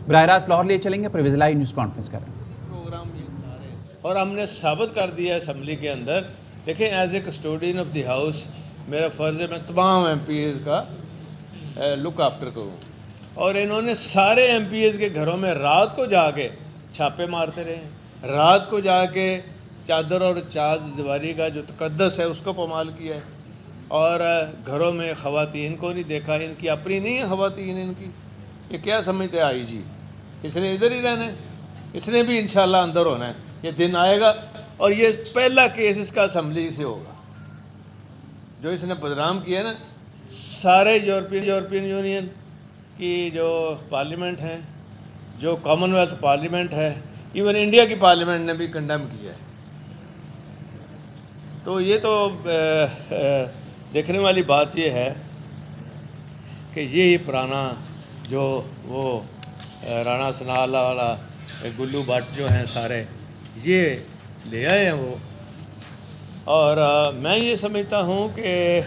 براہ راست لاہور لے چلیں گے، پرویز الہی نیوز کانفرنس کر رہے ہیں پروگرام یہ چلا رہے ہیں اور ہم نے ثابت کر دیا ہے اسمبلی کے اندر. دیکھیں as a custodian of the house میرا فرض ہے میں تمام ایم پی ایز کا لک آفٹر کروں. اور انہوں نے سارے ایم پی ایز کے گھروں میں رات کو جا کے چھاپے مارتے رہے ہیں، رات کو جا کے چادر اور چاد دیواری کا جو تقدس ہے اس کو پامال کیا ہے، اور گھروں میں خواتین کو نہیں دیکھا. ان کی اپنی نہیں ہے خواتین، ان کی یہ کیا سمجھتے ہیں آئی جی، اس نے ادھر ہی رہنا ہے، اس نے بھی انشاءاللہ اندر ہونا ہے. یہ دن آئے گا اور یہ پہلا کیس اس کا اسمبلی سے ہوگا جو اس نے بدنام کیا ہے نا. سارے یورپین یونین کی جو پارلیمنٹ ہیں، جو کامن ویلتھ پارلیمنٹ ہے، ایون انڈیا کی پارلیمنٹ نے بھی کنڈیم کیا ہے. تو یہ تو دیکھنے والی بات یہ ہے کہ یہی پرانا جو وہ رانا ثناء اللہ والا گلو بٹ جو ہیں سارے یہ لے آئے ہیں وہ. اور میں یہ سمجھتا ہوں کہ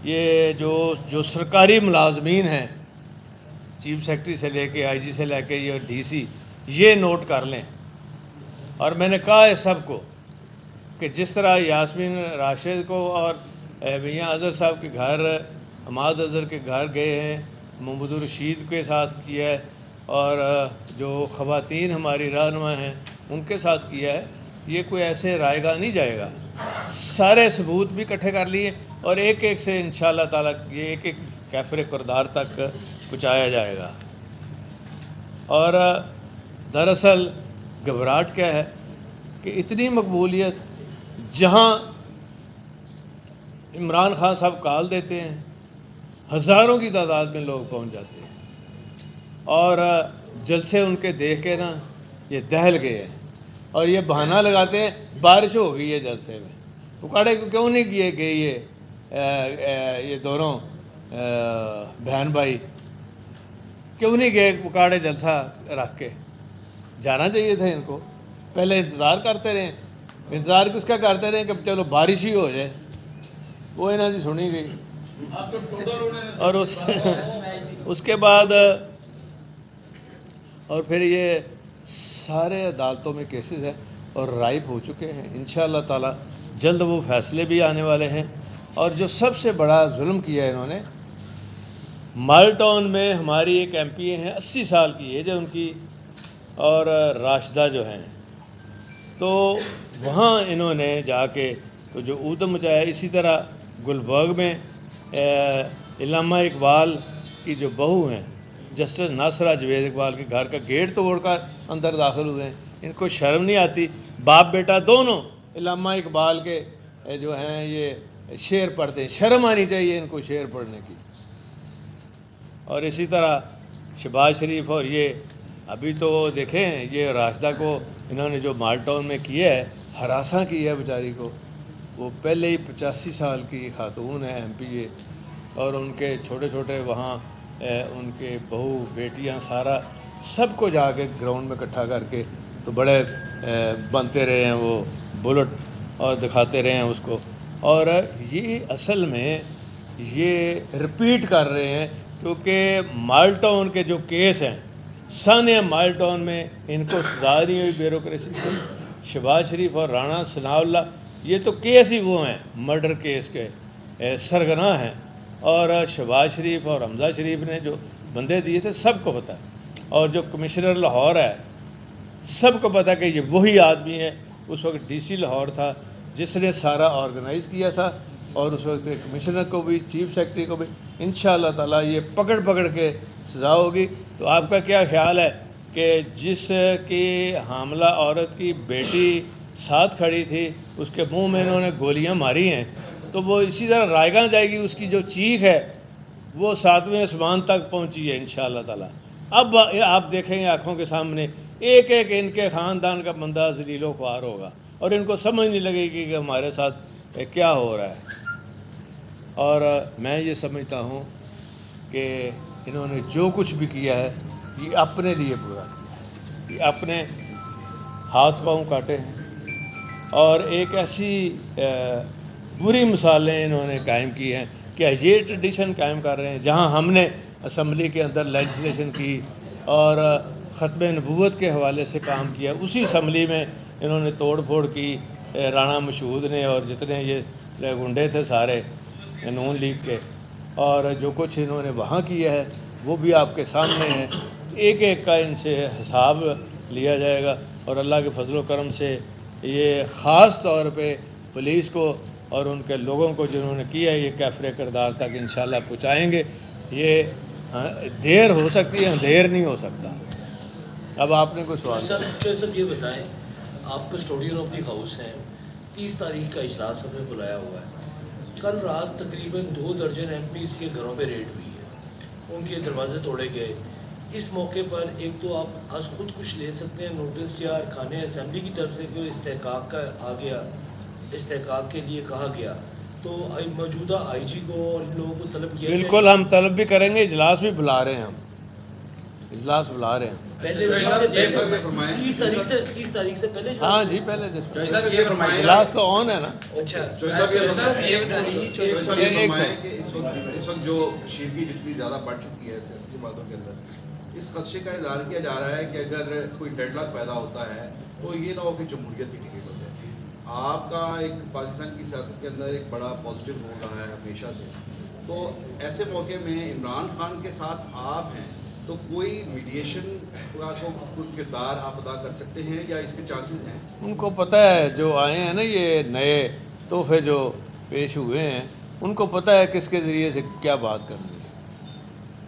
یہ جو سرکاری ملازمین ہیں، چیف سیکرٹری سے لے کے آئی جی سے لے کے یہ ڈی سی، یہ نوٹ کر لیں. اور میں نے کہا ہے سب کو کہ جس طرح یاسمین راشد کو اور میاں اظہر صاحب کے گھر، حماد اظہر کے گھر گئے ہیں، محمد الرشید کے ساتھ کیا ہے، اور جو خواتین ہماری رہنما ہیں ان کے ساتھ کیا ہے، یہ کوئی ایسے رائے گاہ نہیں جائے گا. سارے ثبوت بھی اکٹھے کر لیے اور ایک ایک سے انشاءاللہ تعالیٰ یہ ایک ایک کیفر کردار تک پہنچایا جائے گا. اور دراصل گھبراہٹ کیا ہے کہ اتنی مقبولیت جہاں عمران خان صاحب کال دیتے ہیں ہزاروں کی تعداد میں لوگ پہنچ جاتے ہیں، اور جلسے ان کے دیکھ کے نا یہ دہل گئے ہیں، اور یہ بہانہ لگاتے ہیں بارش ہو گئی ہے جلسے میں. اکاڑے کیوں نہیں کیے گئے یہ دونوں بہن بھائی کیوں نہیں گئے اکاڑے جلسہ رکھ کے؟ جانا چاہیے تھا ان کو. پہلے انتظار کرتے رہے. انتظار کس کا کرتے رہے کہ چلو بارش ہی ہو جائے. وہ انہوں نے سنی گئی. اور اس کے بعد اور پھر یہ سارے عدالتوں میں کیسز ہیں اور رائپ ہو چکے ہیں. انشاءاللہ تعالی جلد وہ فیصلے بھی آنے والے ہیں. اور جو سب سے بڑا ظلم کیا ہے انہوں نے، مال ٹاؤن میں ہماری ایک ایم پی ہیں 80 سال کی ایج ہے ان کی، اور راشدہ جو ہیں، تو وہاں انہوں نے جا کے تو جو اودم مچایا. اسی طرح گلبرگ میں علامہ اقبال کی جو بہو ہیں جسٹس ناصرہ جوید اقبال کے گھر کا گیٹ توڑ کر اندر داخل ہوئے ہیں. ان کو شرم نہیں آتی؟ باپ بیٹا دونوں علامہ اقبال کے جو ہیں یہ شعر پڑھتے ہیں. شرم آنی چاہیے ان کو شعر پڑھنے کی. اور اسی طرح شہباز شریف، اور یہ ابھی تو دیکھیں یہ راشدہ کو انہوں نے جو مال ٹاؤن میں کیا ہے، ہراساں کیا ہے بیچاری کو. وہ پہلے ہی 85 سال کی خاتون ہے ایم پی اے، اور ان کے چھوٹے چھوٹے وہاں ان کے بہو بیٹیاں سارا سب کو جا کے گراؤنڈ میں اکٹھا کر کے تو بڑے بنتے رہے ہیں وہ بلٹ اور دکھاتے رہے ہیں اس کو. اور یہ اصل میں یہ رپیٹ کر رہے ہیں کیونکہ مال ٹاؤن کے جو کیس ہیں ثانیہ مال ٹاؤن میں ان کو سزا نہیں ہوئی بیوروکریسی کو. شہباز شریف اور رانا ثناء اللہ یہ تو کیس ہی وہ ہیں مرڈر کیس کے سرگناہ ہیں. اور شہباز شریف اور حمزہ شریف نے جو بندے دیے تھے سب کو پتہ ہے. اور جو کمشنر لاہور ہے سب کو پتہ کہ یہ وہی آدمی ہے. اس وقت ڈی سی لاہور تھا جس نے سارا آرگنائز کیا تھا، اور اس وقت کمشنر کو بھی چیف سیکرٹری کو بھی. انشاءاللہ تعالیٰ یہ پکڑ کے سزا ہوگی. تو آپ کا کیا خیال ہے کہ جس کی حاملہ عورت کی بیٹی ساتھ کھڑی تھی اس کے منہ میں انہوں نے گولیاں ماری ہیں، تو وہ اسی طرح رائے گاہ جائے گی. اس کی جو چیخ ہے وہ 7ویں آسمان تک پہنچی ہے انشاءاللہ تعالیٰ. اب آپ دیکھیں گے آنکھوں کے سامنے ایک ایک ان کے خاندان کا بندہ ذلیل و خوار ہوگا، اور ان کو سمجھ نہیں لگے گی کہ ہمارے ساتھ کیا ہو رہا ہے. اور میں یہ سمجھتا ہوں کہ انہوں نے جو کچھ بھی کیا ہے یہ اپنے لیے پورا کیا ہے. یہ اپنے ہاتھ پاؤں کاٹے ہیں، اور ایک ایسی بری مثالیں انہوں نے قائم کی ہیں کہ یہ ٹریڈیشن قائم کر رہے ہیں. جہاں ہم نے اسمبلی کے اندر لیجسلیشن کی اور ختم نبوت کے حوالے سے کام کیا. اسی اسمبلی میں انہوں نے توڑ پھوڑ کی. رانا مشہود نے اور جتنے یہ گنڈے تھے سارے نون لیگ کے, اور جو کچھ انہوں نے وہاں کیا ہے وہ بھی آپ کے سامنے ہے. ایک ایک کا ان سے حساب لیا جائے گا, اور اللہ کے فضل و کرم سے یہ خاص طور پہ پولیس کو اور ان کے لوگوں کو جنہوں نے کیا ہے یہ کیفر کردار تک انشاءاللہ پہنچائیں گے. یہ دیر ہو سکتی ہے, دیر نہیں ہو سکتا. اب آپ نے کوئی سوال؟ صاحب یہ بتائیں, آپ کسٹوڈین آف دی ہاؤس ہیں, 30 تاریخ کا اجلاس ہم نے بلایا ہوا ہے. کل رات تقریباً 2 درجن ایم پیز کے گھروں پہ ریڈ ہوئی ہے, ان کے دروازے توڑے گئے. اس موقع پر ایک تو آپ آج خود کچھ لے سکتے ہیں نوٹس, یا ارکان اسمبلی کی طرف سے کوئی استحقاق کا آ گیا, استحقاق کے لیے کہا گیا, تو موجودہ آئی جی کو اور ان لوگوں کو طلب کیا؟ بالکل ہم طلب بھی کریں گے, اجلاس بھی بلا رہے ہیں, ہم اجلاس بلا رہے ہیں. پہلے 30 تاریخ سے پہلے؟ ہاں جی, پہلے اجلاس تو آن ہے نا. اچھا اس وقت جو کشیدگی جتنی زیادہ بڑھ چکی ہے سیاسی جماعتوں کے اندر, اس خدشے کا اظہار کیا جا رہا ہے کہ اگر کوئی ڈیڈ لاک پیدا ہوتا ہے تو یہ نہ ہو کہ جمہوریت بھی ٹکٹ ہو جائے. آپ کا ایک پاکستان کی سیاست کے اندر ایک بڑا پازیٹیو رول رہا ہے ہمیشہ سے, تو ایسے موقع میں عمران خان کے ساتھ آپ ہیں تو کوئی میڈیشن کا کوئی کردار آپ ادا کر سکتے ہیں یا اس کے چانسز ہیں؟ ان کو پتہ ہے جو آئے ہیں نا یہ نئے تحفے جو پیش ہوئے ہیں, ان کو پتہ ہے کس کے ذریعے سے کیا بات کرنی ہے.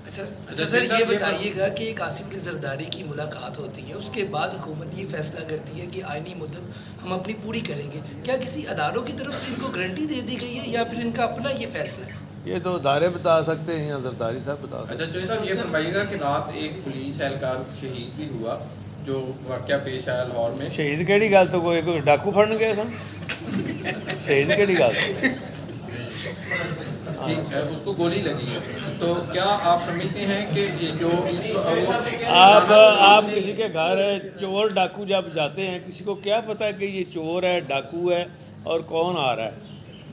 اچھا سر, یہ بتائیے گا کہ ایک آصف علی زرداری کی ملاقات ہوتی ہے, اس کے بعد حکومت یہ فیصلہ کرتی ہے کہ آئینی مدت ہم اپنی پوری کریں گے. کیا کسی اداروں کی طرف سے ان کو گارنٹی دے دی گئی ہے یا پھر ان کا اپنا یہ فیصلہ ہے؟ یہ تو ادارے بتا سکتے ہیں یا زرداری صاحب بتا سکتے ہیں. اچھا صاحب یہ فرمائیے گا کہ رات ایک پولیس اہلکار شہید بھی ہوا, جو واقعہ پیش آیا لاہور میں. شہید کیڑی گل تو کوئی ڈاکو پھڑن گئے سن, شہید کیڑی گل ٹھیک ہے, اس کو گولی لگی ہے. تو کیا آپ سمجھتے ہیں کہ یہ جو آپ کسی کے گھر چور ڈاکو جب جاتے ہیں, کسی کو کیا پتہ ہے کہ یہ چور ہے, ڈاکو ہے, اور کون آ رہا ہے,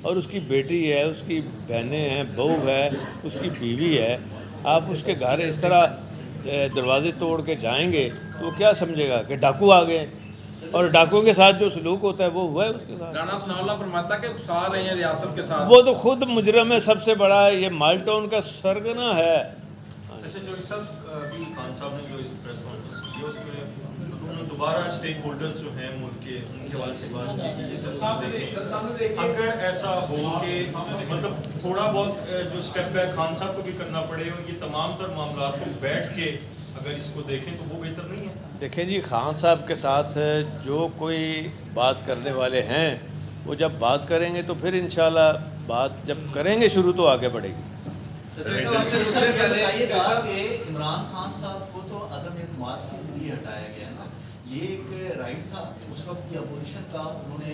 اور اس کی بیٹی ہے, اس کی بہنیں ہیں, بہو ہے, اس کی بیوی ہے. آپ اس کے گھر اس طرح دروازے توڑ کے جائیں گے تو وہ کیا سمجھے گا کہ ڈاکو آ گئے, اور ڈاکو کے ساتھ جو سلوک ہوتا ہے وہ ہوا ہے اس کے ساتھ. رانا ثناء اللہ فرماتا ہے کہ اکسا رہے ہیں ریاست کے ساتھ. وہ تو خود مجرم ہے سب سے بڑا, یہ مال ٹاؤن کا سرگنا ہے. اچھا جو صاحب ابھی خان صاحب نے جو پریس کانفرنس کی ہے اس میں انہوں نے دوبارہ اسٹیک ہولڈرز جو ہیں ملک کے, ان کے حوالے سے بات کی کہ یہ سب اگر ایسا ہو کہ مطلب تھوڑا بہت جو اسٹیپ بیک خان صاحب کو بھی کرنا پڑے, اور یہ تمام تر معاملات کو بیٹھ کے اگر اس کو دیکھیں تو وہ بہتر نہیں ہے. دیکھیں جی, خان صاحب کے ساتھ جو کوئی بات کرنے والے ہیں وہ جب بات کریں گے تو پھر انشاءاللہ بات جب کریں گے شروع تو آگے بڑھے گی. عمران خان صاحب کو تو عدم اعتماد کے ذریعے ہٹایا گیا نا, یہ ایک رائٹ تھا اس وقت کی اپوزیشن کا, انہوں نے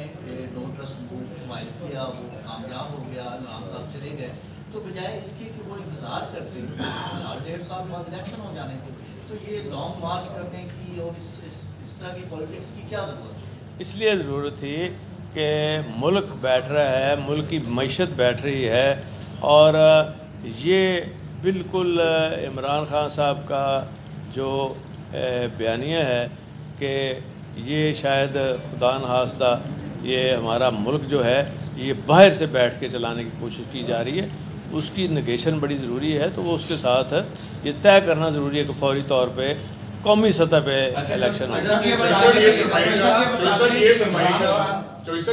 نو ٹرسٹ بورڈ فائل کیا, وہ کامیاب ہو گیا, عمران صاحب چلے گئے. تو بجائے اس کے کہ وہ انتظار کرتے ہیں 1.5 سال بعد الیکشن ہو جانے کے, تو یہ لانگ مارچ کرنے کی اور اس طرح کی پالیٹکس کی کیا ضرورت ہے؟ اس لیے ضرورت تھی کہ ملک بیٹھ رہا ہے, ملک کی معیشت بیٹھ رہی ہے, اور یہ بالکل عمران خان صاحب کا جو بیانیہ ہے کہ یہ شاید خدا نخواستہ یہ ہمارا ملک جو ہے یہ باہر سے بیٹھ کے چلانے کی کوشش کی جا رہی ہے, اس کی نگیشن بڑی ضروری ہے. تو وہ اس کے ساتھ یہ طے کرنا ضروری ہے کہ فوری طور پہ قومی سطح پہ الیکشن ہو.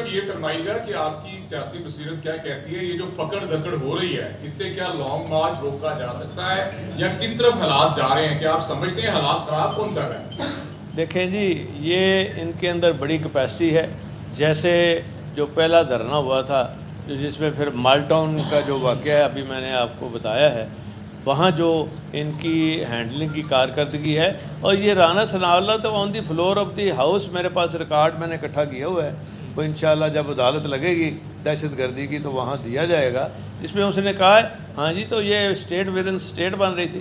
یہ فرمائیے گا کہ آپ کی سیاسی بصیرت کیا کہتی ہے, یہ جو پکڑ دھکڑ ہو رہی ہے اس سے کیا لانگ مارچ روکا جا سکتا ہے, یا کس طرف حالات جا رہے ہیں, کہ آپ سمجھتے ہیں حالات خراب کون کر رہے ہیں؟ دیکھیں جی, یہ ان کے اندر بڑی کیپیسٹی ہے. جیسے جو پہلا دھرنا ہوا تھا جس میں پھر مال ٹاؤن کا جو واقعہ ہے ابھی میں نے آپ کو بتایا ہے, وہاں جو ان کی ہینڈلنگ کی کارکردگی ہے, اور یہ رانا ثناء اللہ تو آن دی فلور آف دی ہاؤس, میرے پاس ریکارڈ میں نے اکٹھا کیا ہوا ہے, وہ انشاءاللہ جب عدالت لگے گی دہشت گردی کی تو وہاں دیا جائے گا, جس میں اس نے کہا ہے ہاں جی تو یہ اسٹیٹ ود ان اسٹیٹ بن رہی تھی.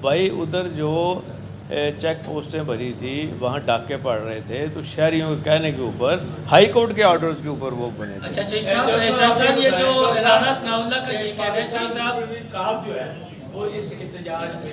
بھائی ادھر جو چیک پوسٹیں بھری تھی وہاں ڈاکے پڑ رہے تھے, تو شہریوں کے کہنے کے اوپر ہائی کورٹ کے آرڈرز کے اوپر وہ بنے تھے. اچھا صاحب یہ جو رانا ثناء اللہ کا یہ کہہ رہے ہیں صاحب جو ہے وہ اس احتجاج میں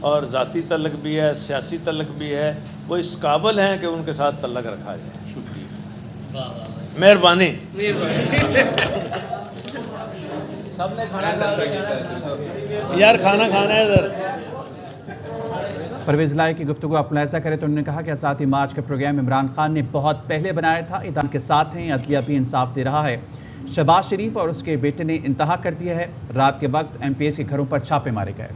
اور ذاتی تعلق بھی ہے, سیاسی تعلق بھی ہے, وہ اس قابل ہیں کہ ان کے ساتھ تعلق رکھا جائے. شکریہ, مہربانی. سب نے کھانا یار کھانا کھانا ہے ادھر. پرویز لائی کی گفتگو آپ ملاحظہ کریں تو انہوں نے کہا کہ آزادی مارچ کا پروگرام عمران خان نے بہت پہلے بنایا تھا, ایدان کے ساتھ ہیں, عدلیہ بھی انصاف دے رہا ہے. شہباز شریف اور اس کے بیٹے نے انتہا کر دیا ہے. رات کے وقت ایم پی ایس کے گھروں پر چھاپے مارے گئے.